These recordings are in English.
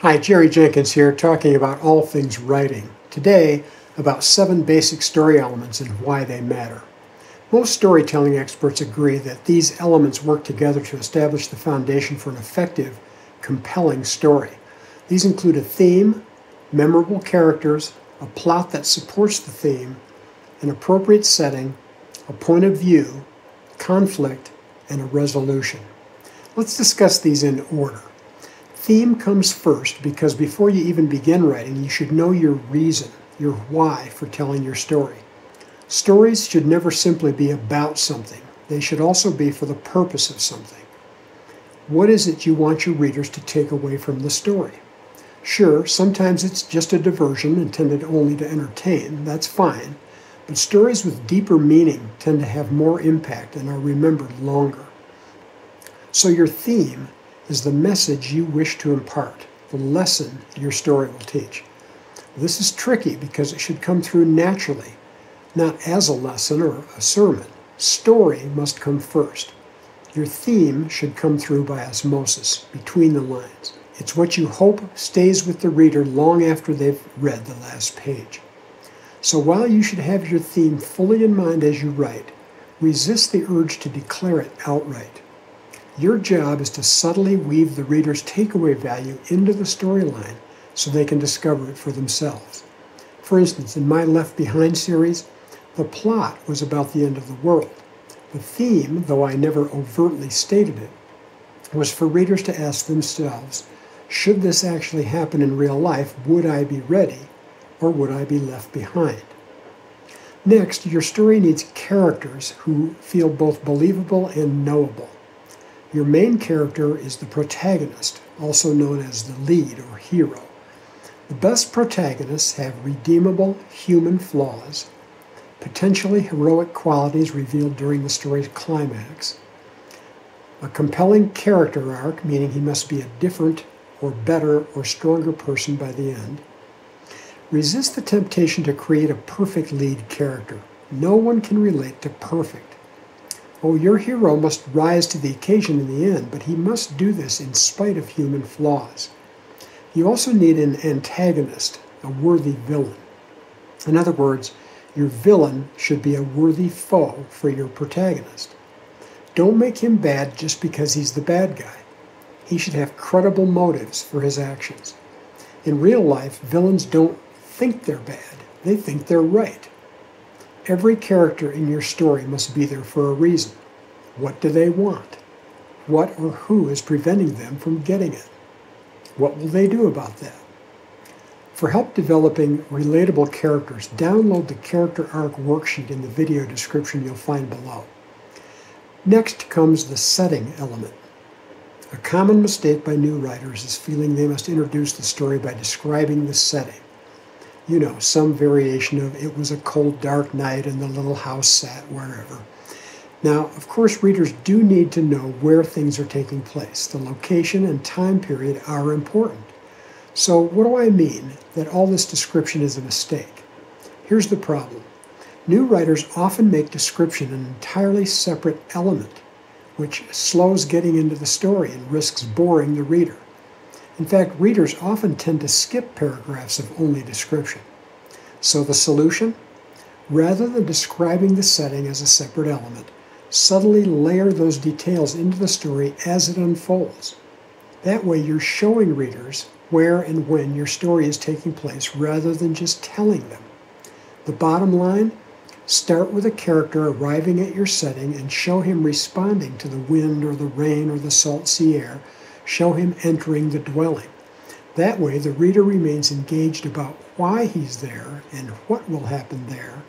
Hi, Jerry Jenkins here, talking about all things writing. Today, about 7 basic story elements and why they matter. Most storytelling experts agree that these elements work together to establish the foundation for an effective, compelling story. These include a theme, memorable characters, a plot that supports the theme, an appropriate setting, a point of view, conflict, and a resolution. Let's discuss these in order. Theme comes first because before you even begin writing, you should know your reason, your why for telling your story. Stories should never simply be about something. They should also be for the purpose of something. What is it you want your readers to take away from the story? Sure, sometimes it's just a diversion intended only to entertain. That's fine. But stories with deeper meaning tend to have more impact and are remembered longer. So your theme is the message you wish to impart, the lesson your story will teach. This is tricky because it should come through naturally, not as a lesson or a sermon. Story must come first. Your theme should come through by osmosis, between the lines. It's what you hope stays with the reader long after they've read the last page. So while you should have your theme fully in mind as you write, resist the urge to declare it outright. Your job is to subtly weave the reader's takeaway value into the storyline so they can discover it for themselves. For instance, in my Left Behind series, the plot was about the end of the world. The theme, though I never overtly stated it, was for readers to ask themselves, should this actually happen in real life, would I be ready, or would I be left behind? Next, your story needs characters who feel both believable and knowable. Your main character is the protagonist, also known as the lead or hero. The best protagonists have redeemable human flaws, potentially heroic qualities revealed during the story's climax, a compelling character arc, meaning he must be a different or better or stronger person by the end. Resist the temptation to create a perfect lead character. No one can relate to perfect. Oh, your hero must rise to the occasion in the end, but he must do this in spite of human flaws. You also need an antagonist, a worthy villain. In other words, your villain should be a worthy foe for your protagonist. Don't make him bad just because he's the bad guy. He should have credible motives for his actions. In real life, villains don't think they're bad. They think they're right. Every character in your story must be there for a reason. What do they want? What or who is preventing them from getting it? What will they do about that? For help developing relatable characters, download the character arc worksheet in the video description you'll find below. Next comes the setting element. A common mistake by new writers is feeling they must introduce the story by describing the setting. You know, some variation of it was a cold, dark night and the little house sat wherever. Now, of course, readers do need to know where things are taking place. The location and time period are important. So what do I mean that all this description is a mistake? Here's the problem. New writers often make description an entirely separate element, which slows getting into the story and risks boring the reader. In fact, readers often tend to skip paragraphs of only description. So the solution? Rather than describing the setting as a separate element, subtly layer those details into the story as it unfolds. That way you're showing readers where and when your story is taking place rather than just telling them. The bottom line? Start with a character arriving at your setting and show him responding to the wind or the rain or the salt sea air. Show him entering the dwelling. That way, the reader remains engaged about why he's there and what will happen there,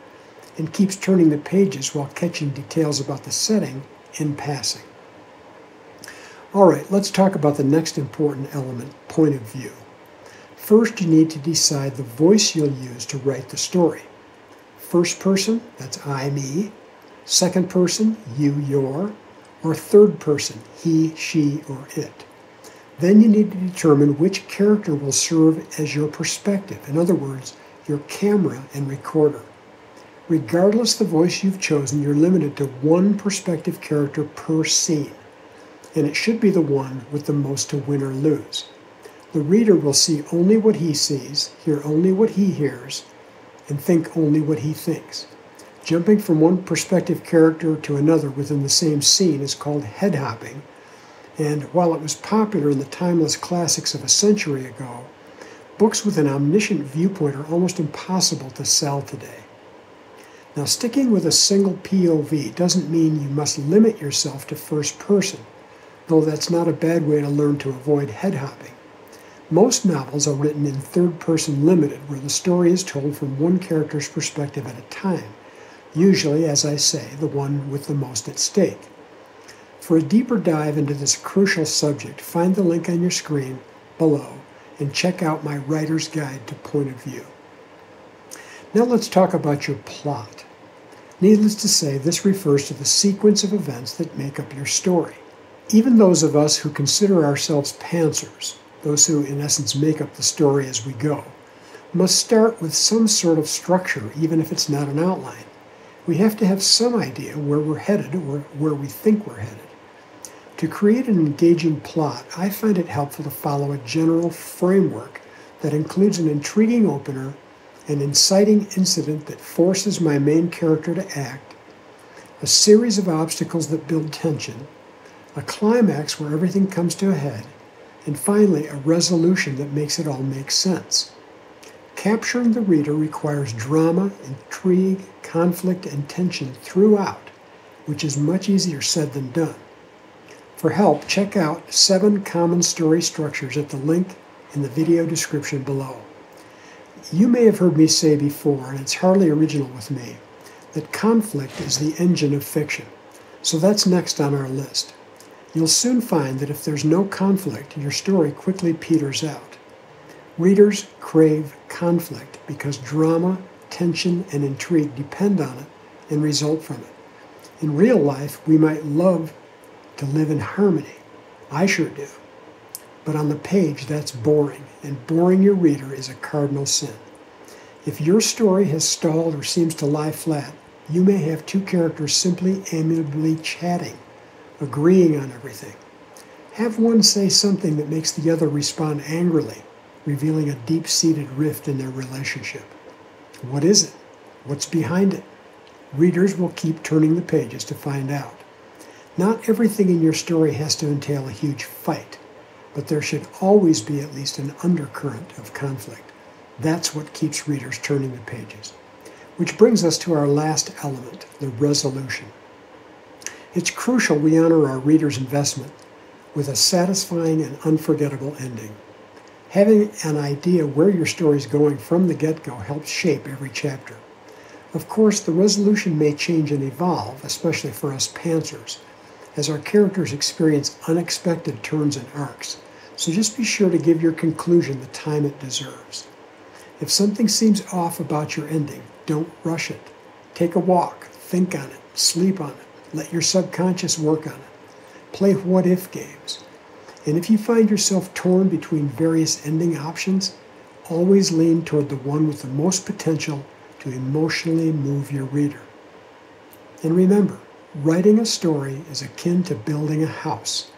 and keeps turning the pages while catching details about the setting in passing. All right, let's talk about the next important element, point of view. First, you need to decide the voice you'll use to write the story. First person, that's I, me. Second person, you, your. Or third person, he, she, or it. Then you need to determine which character will serve as your perspective. In other words, your camera and recorder. Regardless the voice you've chosen, you're limited to one perspective character per scene. and it should be the one with the most to win or lose. The reader will see only what he sees, hear only what he hears, and think only what he thinks. Jumping from one perspective character to another within the same scene is called head hopping, and while it was popular in the timeless classics of a century ago, books with an omniscient viewpoint are almost impossible to sell today. Now, sticking with a single POV doesn't mean you must limit yourself to first person, though that's not a bad way to learn to avoid head hopping. Most novels are written in third person limited, where the story is told from one character's perspective at a time, usually, as I say, the one with the most at stake. For a deeper dive into this crucial subject, find the link on your screen below and check out my Writer's Guide to Point of View. Now let's talk about your plot. Needless to say, this refers to the sequence of events that make up your story. Even those of us who consider ourselves pantsers, those who in essence make up the story as we go, must start with some sort of structure, even if it's not an outline. We have to have some idea where we're headed or where we think we're headed. To create an engaging plot, I find it helpful to follow a general framework that includes an intriguing opener, an inciting incident that forces my main character to act, a series of obstacles that build tension, a climax where everything comes to a head, and finally a resolution that makes it all make sense. Capturing the reader requires drama, intrigue, conflict, and tension throughout, which is much easier said than done. For help, check out 7 common story structures at the link in the video description below. You may have heard me say before, and it's hardly original with me, that conflict is the engine of fiction. So that's next on our list. You'll soon find that if there's no conflict, your story quickly peters out. Readers crave conflict because drama, tension, and intrigue depend on it and result from it. In real life, we might love to live in harmony. I sure do. But on the page, that's boring, and boring your reader is a cardinal sin. If your story has stalled or seems to lie flat, you may have 2 characters simply amiably chatting, agreeing on everything. Have one say something that makes the other respond angrily, revealing a deep-seated rift in their relationship. What is it? What's behind it? Readers will keep turning the pages to find out. Not everything in your story has to entail a huge fight, but there should always be at least an undercurrent of conflict. That's what keeps readers turning the pages. Which brings us to our last element, the resolution. It's crucial we honor our reader's investment with a satisfying and unforgettable ending. Having an idea where your story is going from the get-go helps shape every chapter. Of course, the resolution may change and evolve, especially for us pantsers, as our characters experience unexpected turns and arcs. So just be sure to give your conclusion the time it deserves. If something seems off about your ending, don't rush it. Take a walk, think on it, sleep on it, let your subconscious work on it. Play what-if games. And if you find yourself torn between various ending options, always lean toward the one with the most potential to emotionally move your reader. And remember, writing a story is akin to building a house.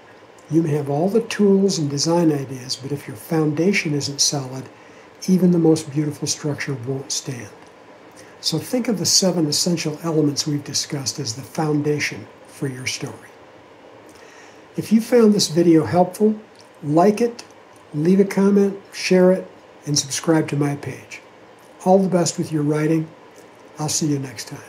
You may have all the tools and design ideas, but if your foundation isn't solid, even the most beautiful structure won't stand. So think of the 7 essential elements we've discussed as the foundation for your story. If you found this video helpful, like it, leave a comment, share it, and subscribe to my page. All the best with your writing. I'll see you next time.